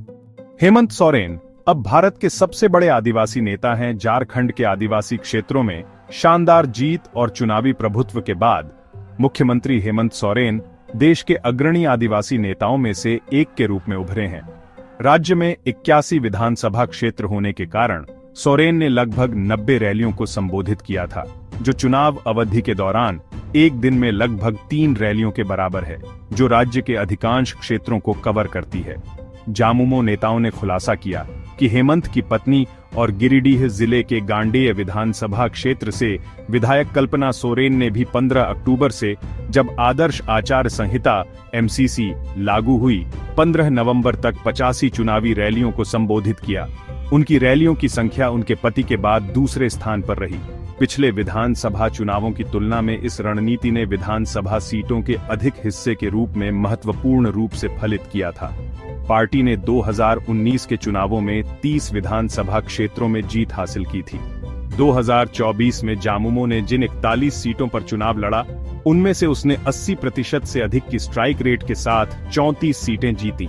हेमंत सोरेन अब भारत के सबसे बड़े आदिवासी नेता हैं। झारखंड के आदिवासी क्षेत्रों में शानदार जीत और चुनावी प्रभुत्व के बाद मुख्यमंत्री हेमंत सोरेन देश के अग्रणी आदिवासी नेताओं में से एक के रूप में उभरे हैं। राज्य में 81 विधानसभा क्षेत्र होने के कारण सोरेन ने लगभग 90 रैलियों को संबोधित किया था, जो चुनाव अवधि के दौरान एक दिन में लगभग 3 रैलियों के बराबर है, जो राज्य के अधिकांश क्षेत्रों को कवर करती है। झामुमो नेताओं ने खुलासा किया कि हेमंत की पत्नी और गिरिडीह जिले के गांडेय विधानसभा क्षेत्र से विधायक कल्पना सोरेन ने भी 15 अक्टूबर से, जब आदर्श आचार संहिता (एमसीसी) लागू हुई, 15 नवंबर तक 85 चुनावी रैलियों को संबोधित किया। उनकी रैलियों की संख्या उनके पति के बाद दूसरे स्थान पर रही। पिछले विधानसभा चुनावों की तुलना में इस रणनीति ने विधानसभा सीटों के अधिक हिस्से के रूप में महत्वपूर्ण रूप से फलित किया था। पार्टी ने 2019 के चुनावों में 30 विधानसभा क्षेत्रों में जीत हासिल की थी। 2024 में झामुमो ने जिन 41 सीटों पर चुनाव लड़ा, उनमें से उसने 80% से अधिक की स्ट्राइक रेट के साथ 34 सीटें जीती।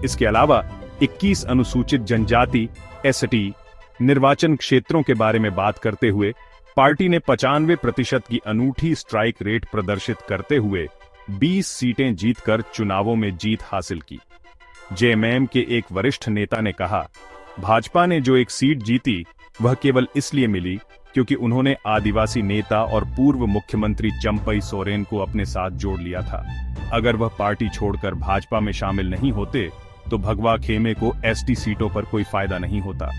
इसके अलावा 21 अनुसूचित जनजाति (एसटी) निर्वाचन क्षेत्रों के बारे में बात करते हुए पार्टी ने 95% की अनूठी स्ट्राइक रेट प्रदर्शित करते हुए 20 सीटें जीतकर चुनावों में जीत हासिल की। जेएमएम के एक वरिष्ठ नेता ने कहा, भाजपा ने जो एक सीट जीती वह केवल इसलिए मिली क्योंकि उन्होंने आदिवासी नेता और पूर्व मुख्यमंत्री चंपई सोरेन को अपने साथ जोड़ लिया था। अगर वह पार्टी छोड़कर भाजपा में शामिल नहीं होते तो भगवा खेमे को एसटी सीटों पर कोई फायदा नहीं होता।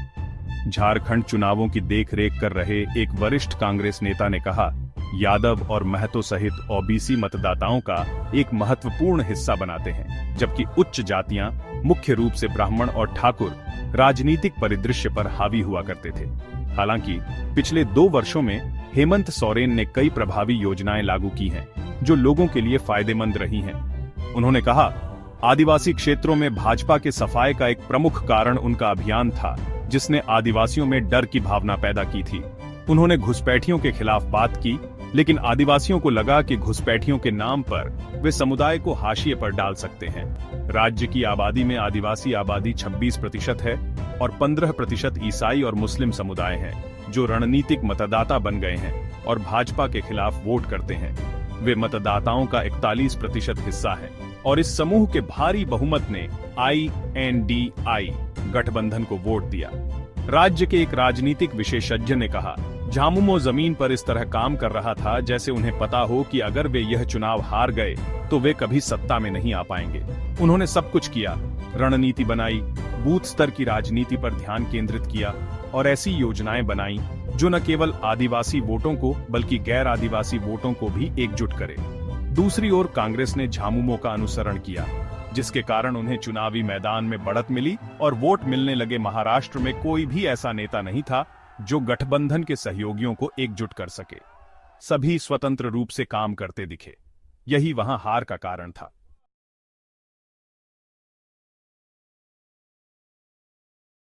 झारखंड चुनावों की देखरेख कर रहे एक वरिष्ठ कांग्रेस नेता ने कहा, यादव और महतो सहित ओबीसी मतदाताओं का एक महत्वपूर्ण हिस्सा बनाते हैं, जबकि उच्च जातियां, मुख्य रूप से ब्राह्मण और ठाकुर, राजनीतिक परिदृश्य पर हावी हुआ करते थे। हालांकि पिछले 2 वर्षों में हेमंत सोरेन ने कई प्रभावी योजनाएं लागू की हैं, जो लोगों के लिए फायदेमंद रही हैं। उन्होंने कहा, आदिवासी क्षेत्रों में भाजपा के सफाये का एक प्रमुख कारण उनका अभियान था, जिसने आदिवासियों में डर की भावना पैदा की थी। उन्होंने घुसपैठियों के खिलाफ बात की, लेकिन आदिवासियों को लगा कि घुसपैठियों के नाम पर वे समुदाय को हाशिए पर डाल सकते हैं। राज्य की आबादी में आदिवासी आबादी 26% है और 15% ईसाई और मुस्लिम समुदाय हैं, जो रणनीतिक मतदाता बन गए हैं और भाजपा के खिलाफ वोट करते हैं। वे मतदाताओं का 41% हिस्सा है और इस समूह के भारी बहुमत ने INDI गठबंधन को वोट दिया। राज्य के एक राजनीतिक विशेषज्ञ ने कहा, झामुमो जमीन पर इस तरह काम कर रहा था जैसे उन्हें पता हो कि अगर वे यह चुनाव हार गए तो वे कभी सत्ता में नहीं आ पाएंगे। उन्होंने सब कुछ किया, रणनीति बनाई, बूथ स्तर की राजनीति पर ध्यान केंद्रित किया और ऐसी योजनाएं बनाई जो न केवल आदिवासी वोटों को बल्कि गैर आदिवासी वोटों को भी एकजुट करे। दूसरी ओर कांग्रेस ने झामुमो का अनुसरण किया, जिसके कारण उन्हें चुनावी मैदान में बढ़त मिली और वोट मिलने लगे। महाराष्ट्र में कोई भी ऐसा नेता नहीं था जो गठबंधन के सहयोगियों को एकजुट कर सके। सभी स्वतंत्र रूप से काम करते दिखे। यही वहां हार का कारण था।